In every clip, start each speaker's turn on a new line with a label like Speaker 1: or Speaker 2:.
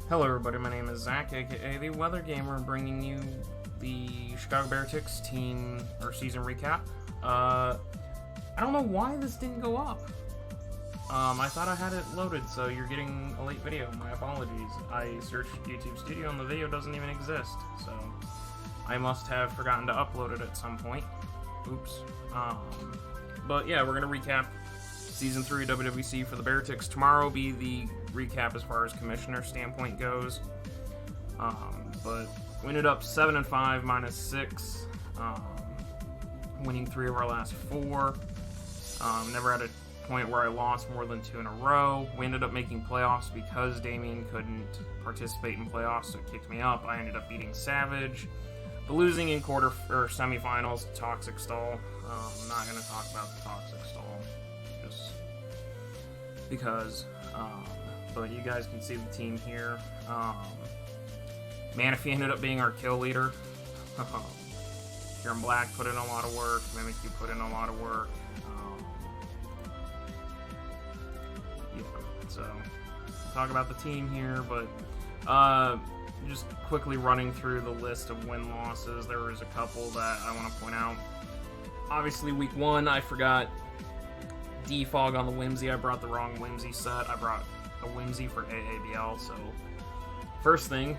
Speaker 1: Hello everybody, my name is Zach, aka the Weather Gamer, bringing you the Chicago Beartics team or season recap. I don't know why this didn't go up. I thought I had it loaded, so you're getting a late video. My apologies. I searched YouTube Studio and the video doesn't even exist, so I must have forgotten to upload it at some point. Oops. But yeah, we're gonna recap Season 3 WWC for the Beartics. Tomorrow will be the recap as far as commissioner standpoint goes. But we ended up 7-5 minus 6, winning 3 of our last 4. Never had a point where I lost more than 2 in a row. We ended up making playoffs because Damien couldn't participate in playoffs, so it kicked me up. I ended up beating Savage, but losing in quarter or semifinals to Toxic Stall. I'm not going to talk about the Toxic Stall, just because. But you guys can see the team here. Manaphy ended up being our kill leader. Kieran Black put in a lot of work. Mimikyu put in a lot of work. Yeah, so talk about the team here, but just quickly running through the list of win-losses. There was a couple that I want to point out. Obviously, week 1, I forgot defog on the Whimsy. I brought the wrong Whimsy set. I brought a Whimsy for AABL, so first thing,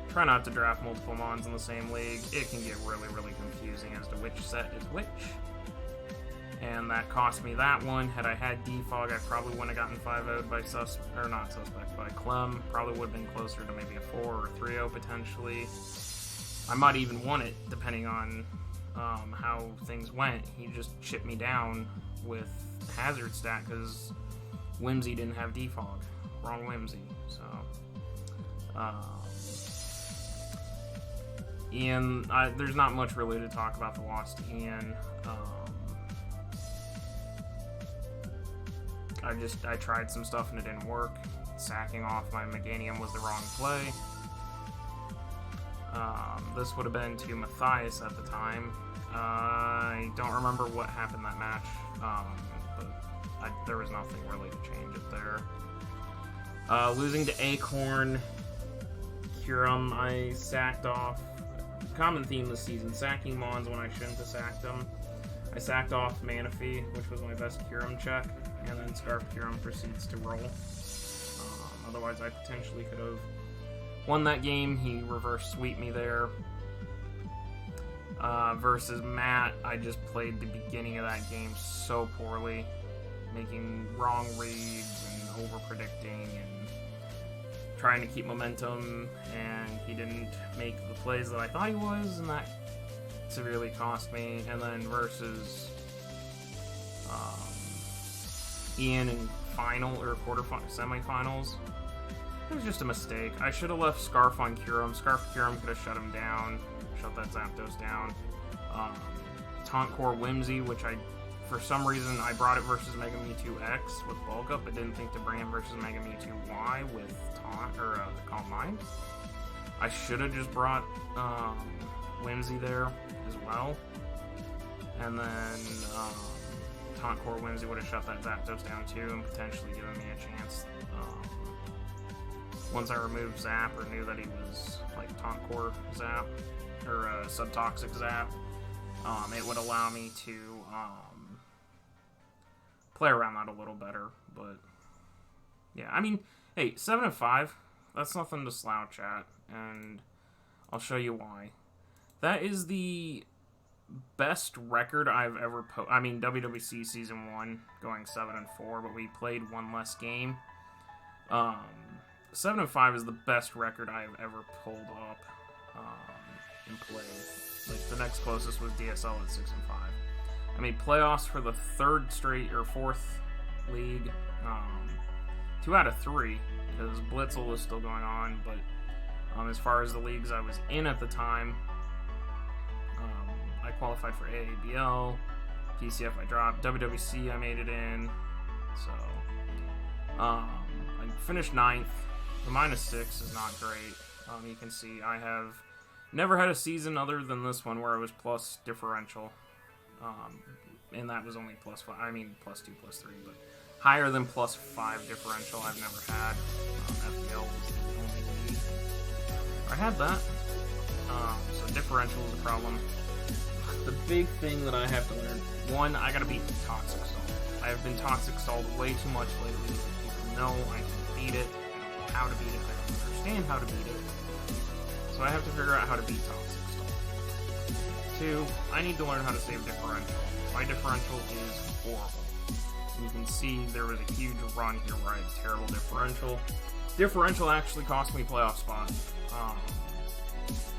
Speaker 1: try not to draft multiple Mons in the same league. It can get really, really confusing as to which set is which. And that cost me that one. Had I had defog, I probably wouldn't have gotten 5-0'd by Clem. Probably would have been closer to maybe a 4 or 3-0 potentially. I might even won it, depending on how things went. He just chipped me down with hazard stat because Whimsy didn't have defog. Wrong Whimsy. So Ian, there's not much really to talk about the loss to Ian. I tried some stuff and it didn't work. Sacking off my Meganium was the wrong play. This would have been to Matthias at the time. I don't remember what happened that match, but there was nothing really to change it there. Losing to Acorn, Kurum, I sacked off. Common theme this season, sacking Mons when I shouldn't have sacked them. I sacked off Manaphy, which was my best Kurum check, and then Scarf Kurum proceeds to roll. Otherwise, I potentially could have won that game. He reverse sweeped me there. Versus Matt, I just played the beginning of that game so poorly, making wrong reads and over-predicting and trying to keep momentum, and he didn't make the plays that I thought he was, and that severely cost me. And then versus Ian in final or semifinals, it was just a mistake. I should have left Scarf on Kurum. Scarf Kurum could have shut him down, shut that Zapdos down. Taunt Core Whimsy, which for some reason I brought it versus Mega Mewtwo X with Bulk Up, but didn't think to bring it versus Mega Mewtwo Y with Taunt or Calm Mind. I should have just brought Whimsy there as well, and then Taunt Core Whimsy would have shut that Zapdos down too and potentially given me a chance. Once I removed Zap or knew that he was like Taunt Core Zap or Subtoxic Zap, it would allow me to play around that a little better. But yeah, I mean, hey, 7-5, that's nothing to slouch at, and I'll show you why. That is the best record I've ever WWC Season 1 going 7-4, but we played one less game. 7-5 is the best record I have ever pulled up and played. Like, the next closest was DSL at 6-5. I made playoffs for the 3rd straight or 4th league. 2 out of 3 because Blitzel was still going on, but as far as the leagues I was in at the time, I qualified for AABL, PCF I dropped, WWC I made it in, so I finished 9th. The -6 is not great. You can see I have never had a season other than this one where I was plus differential, and that was only +5. I mean +2, +3, but higher than +5 differential I've never had. FPL was the only league. had that. So differential is a problem. The big thing that I have to learn, one, I gotta beat Toxic Stall. I have been Toxic Stalled way too much lately. People know I can beat it. I don't know how to beat it. I don't understand how to beat it. So I have to figure out how to beat Toxic Stall. Two, I need to learn how to save differential. My differential is horrible. And you can see there was a huge run here where I had terrible differential. Differential actually cost me playoff spot.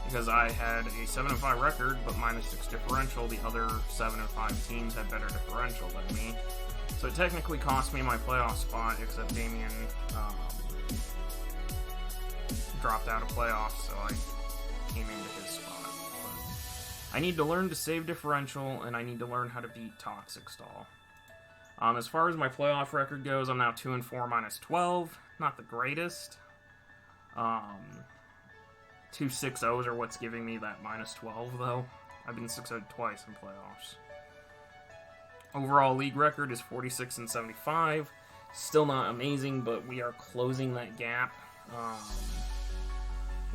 Speaker 1: Because I had a 7-5 record, but -6 differential. The other 7-5 teams had better differential than me. So it technically cost me my playoff spot, except Damien dropped out of playoffs, so I came into his spot. But I need to learn to save differential, and I need to learn how to beat Toxic Stall. As far as my playoff record goes, I'm now 2-4 -12. Not the greatest. 2 6-0s are what's giving me that -12, though. I've been 6-0 twice in playoffs. Overall league record is 46-75. Still not amazing, but we are closing that gap.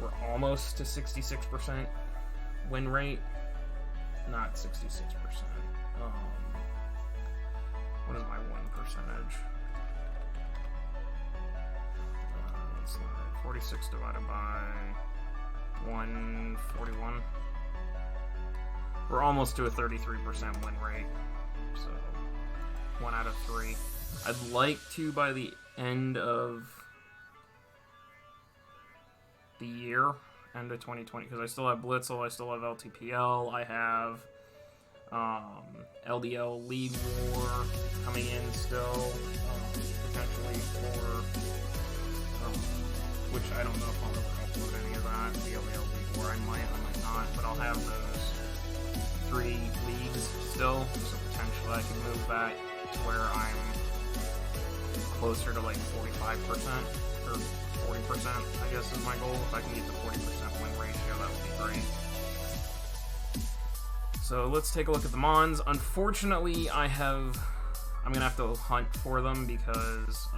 Speaker 1: We're almost to 66% win rate. Not 66%. What is my win percentage? 46 divided by 141. We're almost to a 33% win rate. So, 1 out of 3. I'd like to, by the end of the year, end of 2020, because I still have Blitzel, I still have LTPL, I have LDL League War coming in still, potentially for, which I don't know if I'll ever upload any of that, the LDL League War, I might not, but I'll have those 3 leagues still, so potentially I can move that to where I'm closer to like 45%, or 40%, I guess is my goal. If I can get the 40% win ratio, that would be great. So let's take a look at the Mons. Unfortunately, I'm gonna have to hunt for them because,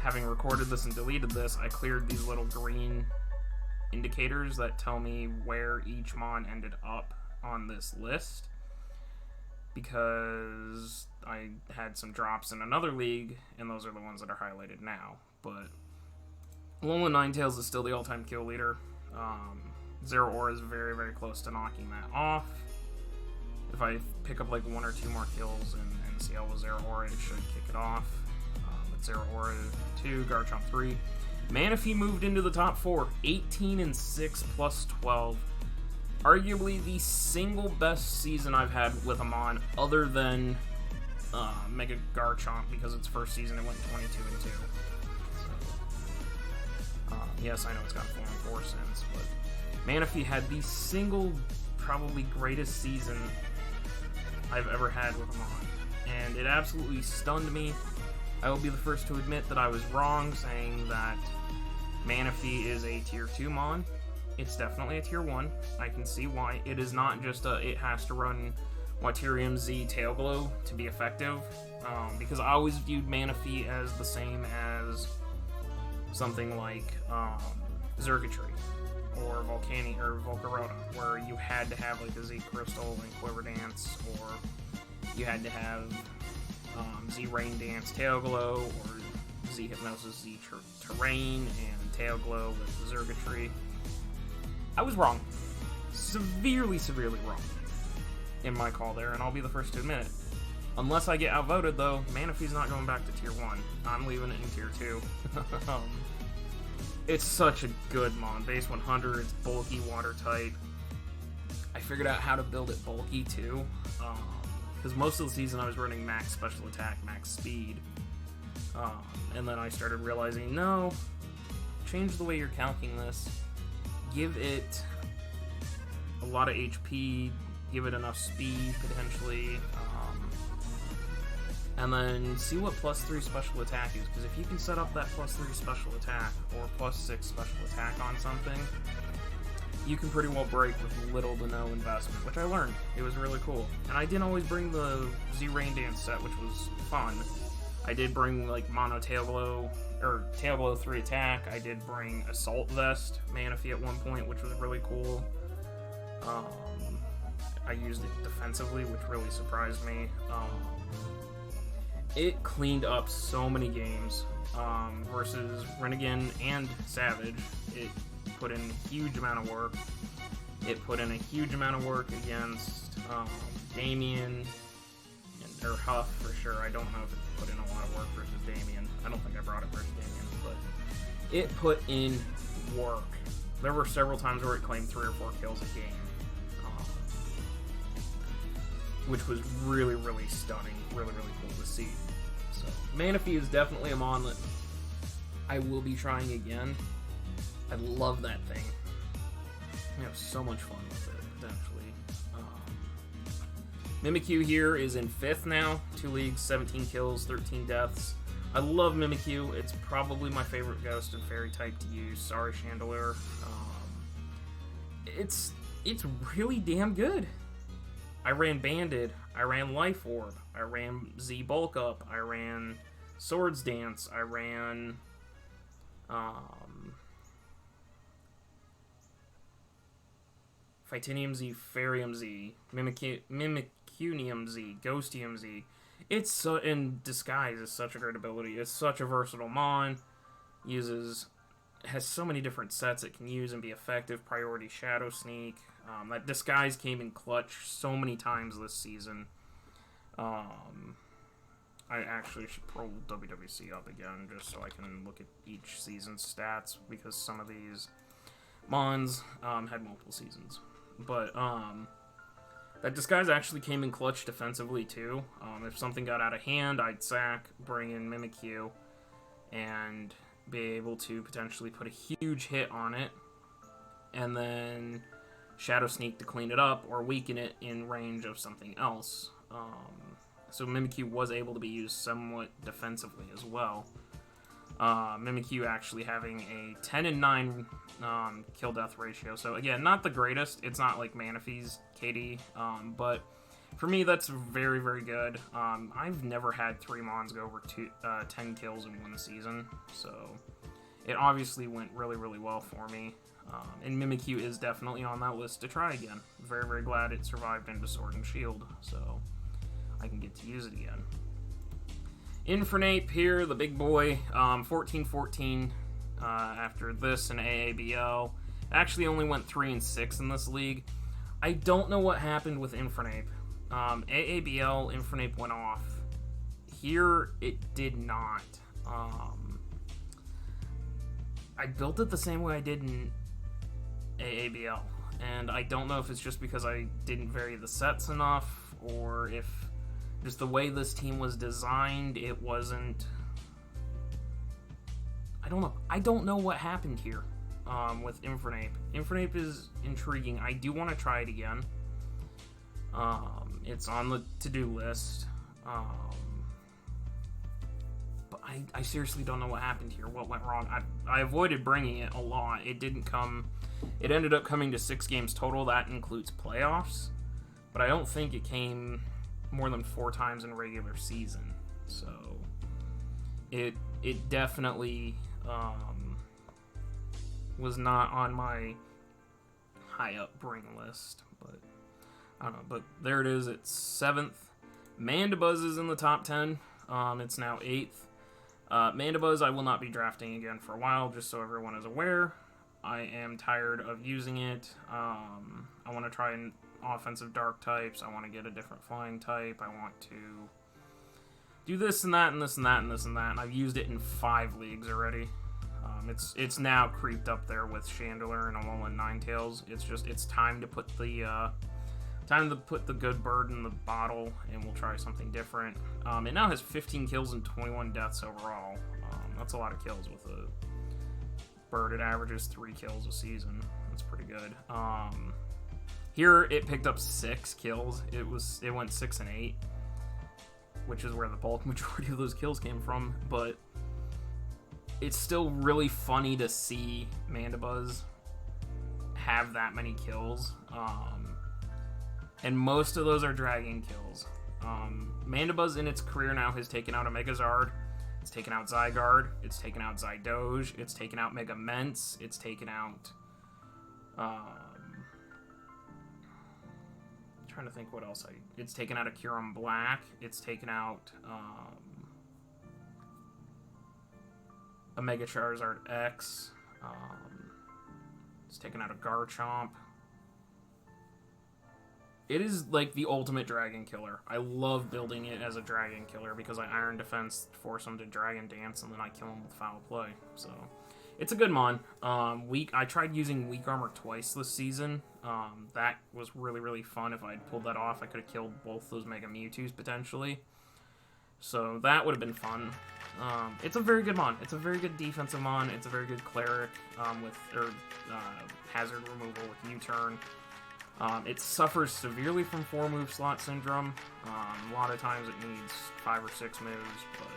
Speaker 1: having recorded this and deleted this, I cleared these little green indicators that tell me where each Mon ended up on this list, because I had some drops in another league, and those are the ones that are highlighted now. But Alolan Ninetales is still the all-time kill leader. Zero Aura is very, very close to knocking that off. If I pick up like 1 or 2 more kills in NCL with Zero Aura, it should kick it off. But Zero Aura 2, Garchomp 3. Manaphy moved into the top 4, 18-6 plus 12. Arguably the single best season I've had with a Mon, other than Mega Garchomp, because its first season it went 22-2. So, yes, I know it's got 4-4 since, but Manaphy had the single, probably greatest season I've ever had with a Mon, and it absolutely stunned me. I will be the first to admit that I was wrong, saying that Manaphy is a tier 2 Mon. It's definitely a tier 1. I can see why. It is not just it has to run Waterium Z Tail Glow to be effective, because I always viewed Manaphy as the same as something like Xurkitree or Volcarona, where you had to have like a Z Crystal and Quiver Dance, or you had to have Z Rain Dance Tail Glow, or Z Hypnosis Z Terrain and Tail Glow with Xurkitree. I was wrong. Severely, severely wrong in my call there, and I'll be the first to admit it. Unless I get outvoted, though, Manaphy's not going back to tier 1. I'm leaving it in tier 2. It's such a good Mon. Base 100, it's bulky, water type. I figured out how to build it bulky, too. Because most of the season I was running max special attack, max speed. And then I started realizing, no, change the way you're calculating this. Give it a lot of HP, give it enough speed, potentially, and then see what +3 special attack is, because if you can set up that +3 special attack, or +6 special attack on something, you can pretty well break with little to no investment, which I learned. It was really cool. And I didn't always bring the Z Rain Dance set, which was fun, I did bring like Mono Tail Glow, or Tail Glow 3 attack. I did bring Assault Vest Manaphy at one point, which was really cool. I used it defensively, which really surprised me. It cleaned up so many games versus Renegade and Savage. It put in a huge amount of work. It put in a huge amount of work against Damien, or Huff for sure. I don't know if it put in a lot of work versus Damien. I don't think I brought it versus Damien, but it put in work. There were several times where it claimed 3 or 4 kills a game, which was really, really stunning. Really, really cool to see. So, Manaphy is definitely a mon that I will be trying again. I love that thing. I have so much fun with it, potentially. Mimikyu here is in 5th now. 2 leagues, 17 kills, 13 deaths. I love Mimikyu. It's probably my favorite Ghost and Fairy type to use. Sorry, Chandelure. It's really damn good. I ran Banded. I ran Life Orb. I ran Z Bulk Up. I ran Swords Dance. I ran Phytinium Z, Fairium Z, Mimikunium Z, Ghostium Z. It's so, and Disguise is such a great ability. It's such a versatile mon. Has so many different sets it can use and be effective. Priority Shadow Sneak. That Disguise came in clutch so many times this season. I actually should pull WWC up again just so I can look at each season's stats, because some of these mons had multiple seasons. But that Disguise actually came in clutch defensively too. If something got out of hand, I'd sack, bring in Mimikyu, and be able to potentially put a huge hit on it, and then Shadow Sneak to clean it up or weaken it in range of something else. So Mimikyu was able to be used somewhat defensively as well. Mimikyu actually having a 10 and 9 kill death ratio. So again, not the greatest. It's not like Manaphy's KD, but for me that's very, very good. I've never had 3 mons go over 10 kills in one season, so it obviously went really, really well for me. And Mimikyu is definitely on that list to try again. Very, very glad it survived into Sword and Shield, so I can get to use it again. Infernape here, the big boy, 14-14 after this and AABO. Actually only went 3 and 6 in this league. I don't know what happened with Infernape. AABL, Infernape went off. Here, it did not. I built it the same way I did in AABL, and I don't know if it's just because I didn't vary the sets enough, or if just the way this team was designed, it wasn't... I don't know. I don't know what happened here with Infernape. Infernape is intriguing. I do want to try it again. It's on the to-do list. But I seriously don't know what happened here. What went wrong? I avoided bringing it a lot. It didn't come... It ended up coming to 6 games total. That includes playoffs. But I don't think it came more than 4 times in regular season. So it definitely was not on my high up bring list. But I don't know. But there it is. It's 7th. Mandibuzz is in the top 10. It's now 8th. Mandibuzz I will not be drafting again for a while, just so everyone is aware. I am tired of using it. I want to try offensive dark types. I want to get a different flying type. I want to do this and that and this and that and this and that. And I've used it in 5 leagues already. It's now creeped up there with Chandelure and Alolan Ninetales. It's time to put the good bird in the bottle, and we'll try something different. It now has 15 kills and 21 deaths overall. That's a lot of kills with a bird. It averages 3 kills a season. That's pretty good. Here it picked up 6 kills. It went 6 and 8, which is where the bulk majority of those kills came from. But it's still really funny to see Mandibuzz have that many kills. And most of those are dragon kills. Mandibuzz in its career now has taken out a Megazard. It's taken out Zygarde. It's taken out Zydoge. It's taken out Megaments. It's taken out... trying to think what else it's taken out a Kyurem Black. It's taken out a Mega Charizard X. It's taken out a Garchomp. It is like the ultimate dragon killer. I love building it as a dragon killer because I Iron Defense, force him to Dragon Dance, and then I kill him with Foul Play. So it's a good mon. I tried using Weak Armor twice this season. That was really, really fun. If I'd pulled that off, I could have killed both those Mega Mewtwo's potentially. So that would have been fun. It's a very good mon. It's a very good defensive mon. It's a very good cleric with hazard removal with U-turn. It suffers severely from 4-move slot syndrome. A lot of times it needs 5 or 6 moves, but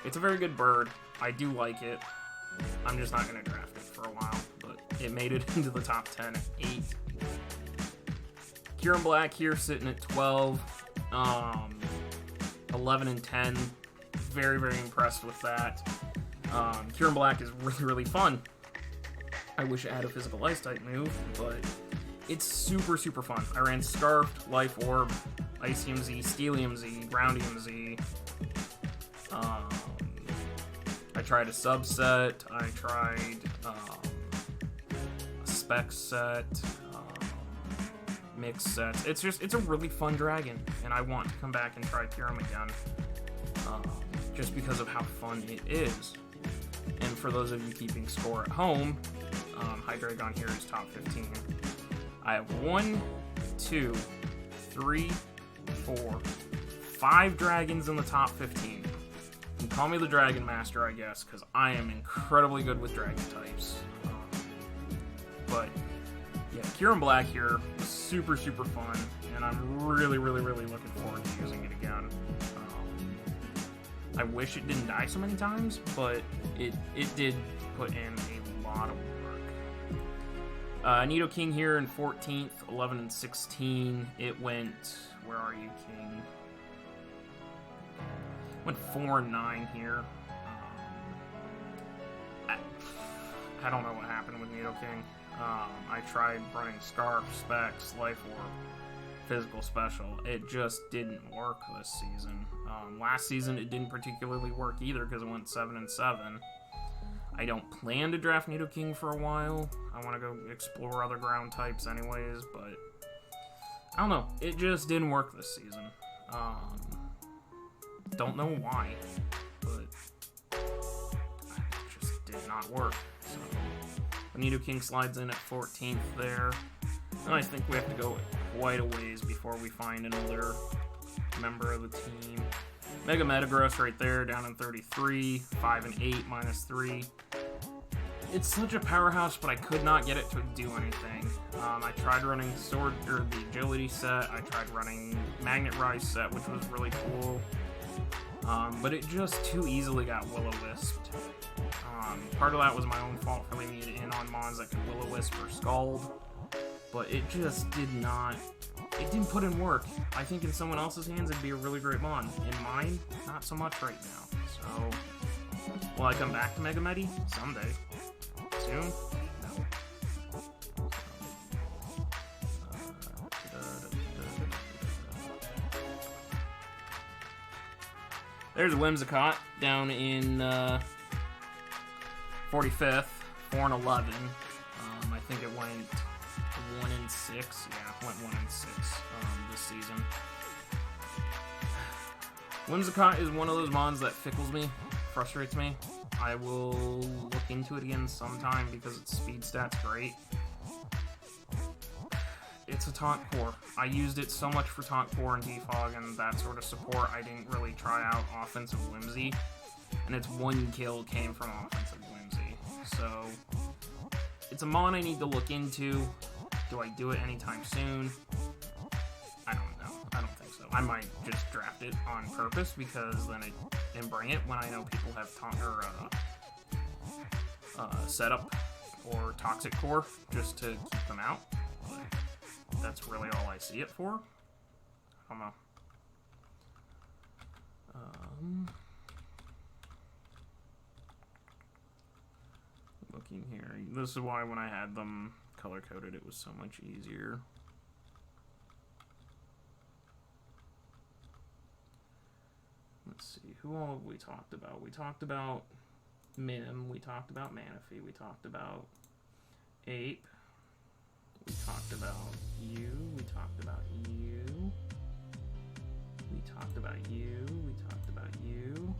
Speaker 1: it's a very good bird. I do like it. I'm just not going to draft it for a while, but it made it into the top 10 at 8. Kyurem Black here sitting at 12. 11 and 10. Very, very impressed with that. Kyurem Black is really, really fun. I wish it had a physical ice type move, but it's super, super fun. I ran Scarfed, Life Orb, Icium Z, Steelium Z, Groundium Z. I tried a subset. I tried a spec set, mix sets. It's a really fun dragon, and I want to come back and try Kyurem again, just because of how fun it is. And for those of you keeping score at home, Hydreigon here is top 15. I have 1, 2, 3, 4, 5 dragons in the top 15. You can call me the Dragon Master, I guess, because I am incredibly good with dragon types. But yeah, Kyurem Black here is super, super fun, and I'm really, really, really looking forward to using it again. I wish it didn't die so many times, but it did put in a lot of work. Nidoking here in 14th, 11 and 16. It went, where are you, King? Went 4 and 9 here. I don't know what happened with Nidoking. I tried running Scarf, Specs, Life Orb, Physical Special. It just didn't work this season. Last season it didn't particularly work either because it went 7 and 7. I don't plan to draft Nidoking for a while. I want to go explore other ground types anyways, but I don't know. It just didn't work this season. Don't know why, but it just did not work. So Nidoking slides in at 14th there. And I think we have to go quite a ways before we find another member of the team. Mega Metagross right there, down in 33, 5 and 8, minus 3. It's such a powerhouse, but I could not get it to do anything. I tried running the Agility set. I tried running Magnet Rise set, which was really cool. But it just too easily got Will-O-Wisped. Part of that was my own fault for leaving it in on mons that could Will-O-Wisp or Scald. But it just it didn't put in work. I think in someone else's hands it'd be a really great mon. In mine, not so much right now. So, will I come back to Mega Medi? Someday. Soon? No. There's a Whimsicott down in 45th, 4 and 11. I think it went 1 and 6. Yeah, went 1 and 6 this season. Whimsicott is one of those mons that fickles me, frustrates me. I will look into it again sometime because its speed stat's great. It's a taunt core. I used it so much for taunt core and defog and that sort of support. I didn't really try out offensive Whimsy, and its one kill came from offensive Whimsy. So it's a mon I need to look into. Do I do it anytime soon? I don't know. I don't think so. I might just draft it on purpose because then and bring it when I know people have setup or toxic core just to keep them out. But that's really all I see it for. I don't know. Looking here. This is why when I had them color-coded, it was so much easier. Let's see, who all have we talked about? We talked about Mim, we talked about Manaphy, we talked about Ape, we talked about you, we talked about you, we talked about you, we talked about you,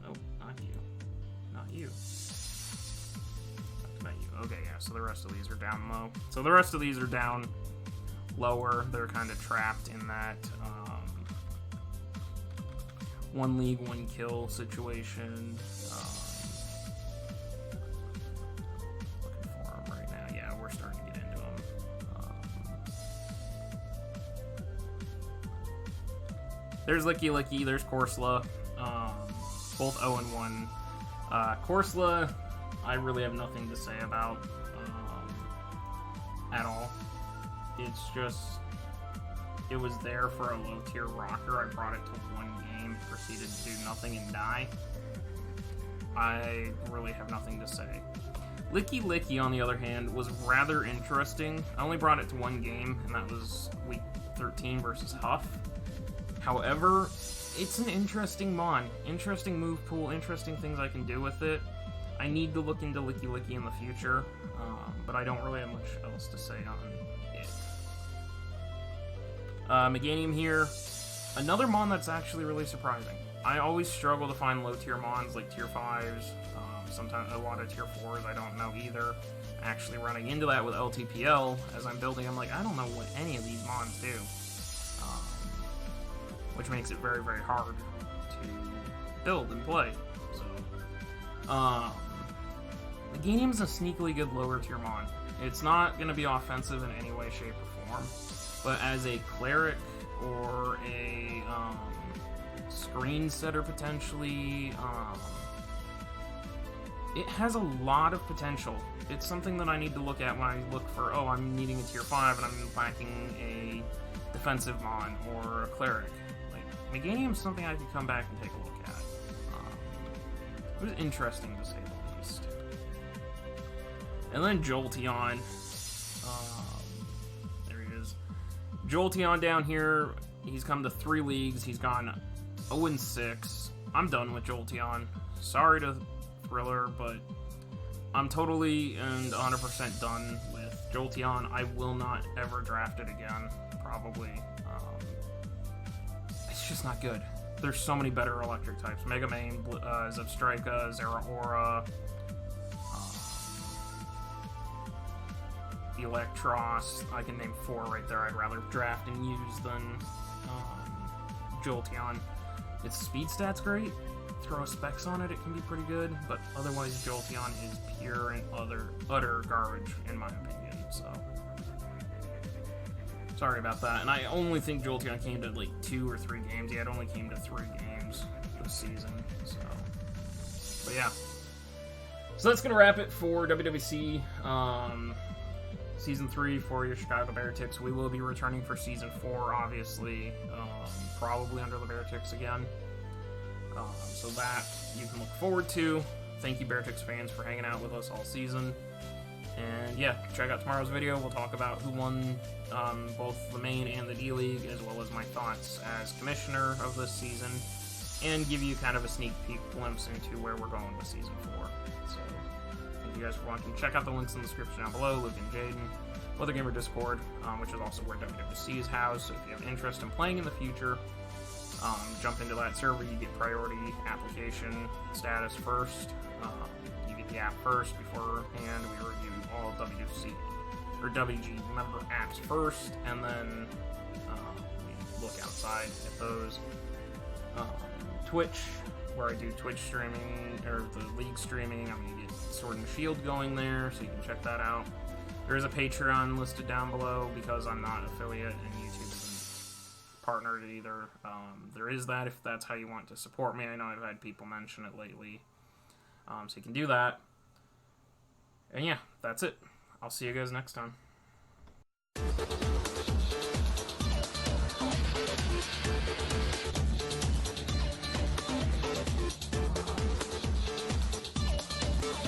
Speaker 1: nope, not you, not you, talked about you. Okay, yeah, so the rest of these are down low. So the rest of these are down lower. They're kind of trapped in that one league, one kill situation. Looking for them right now. Yeah, we're starting to get into them. There's Licky Licky, there's Corsola. Both 0-1. Corsola, I really have nothing to say about at all. It's just, it was there for a low-tier rocker. I brought it to one game, proceeded to do nothing and die. I really have nothing to say. Licky Licky, on the other hand, was rather interesting. I only brought it to one game, and that was week 13 versus Huff. However, it's an interesting mon. Interesting move pool, interesting things I can do with it. I need to look into Licky Licky in the future, but I don't really have much else to say on it. Meganium here, another mon that's actually really surprising. I always struggle to find low-tier mons, like tier 5s, sometimes a lot of tier 4s, I don't know either. Actually running into that with LTPL, as I'm building, I'm like, I don't know what any of these mons do. Which makes it very, very hard to build and play. So, Meganium's a sneakily good lower-tier mon. It's not going to be offensive in any way, shape, or form. But as a cleric or a screen setter potentially, it has a lot of potential. It's something that I need to look at when I look for, oh, I'm needing a tier 5 and I'm lacking a defensive mon or a cleric. Like, Meganium's something I could come back and take a look at. It was interesting to say the least. And then Jolteon. Jolteon down here, he's come to 3 leagues, he's gone 0-6. I'm done with Jolteon. Sorry to Thriller, but I'm totally and 100% done with Jolteon. I will not ever draft it again, probably. It's just not good. There's so many better electric types. Mega Mane, Zebstrika, Zeraora, Electros. I can name 4 right there I'd rather draft and use than Jolteon. Its speed stat's great. Throw specs on it, it can be pretty good, but otherwise Jolteon is pure and utter garbage in my opinion, so sorry about that. And I only think Jolteon came to like 2 or 3 games. Yeah, it only came to 3 games this season, so but yeah. So that's gonna wrap it for WWC. Season 3 for your Chicago Beartics. We will be returning for Season 4, obviously, probably under the Beartics again. So that you can look forward to. Thank you, Beartics fans, for hanging out with us all season. And yeah, check out tomorrow's video. We'll talk about who won both the main and the D-League, as well as my thoughts as commissioner of this season, and give you kind of a sneak peek glimpse into where we're going with Season 4. So thank you guys for watching. Check out the links in the description down below. Luke and Jaden, Weather Gamer Discord, which is also where WWC is housed. So if you have interest in playing in the future, jump into that server. You get priority application status first. You get the app first beforehand. We review all WWC or WG member apps first, and then we look outside at those. Twitch, where I do Twitch streaming, or the league streaming. I'm going to get Sword and Shield going there, so you can check that out. There is a Patreon listed down below because I'm not an affiliate and YouTube isn't partnered either. There is that if that's how you want to support me. I know I've had people mention it lately. So you can do that. And yeah, that's it. I'll see you guys next time.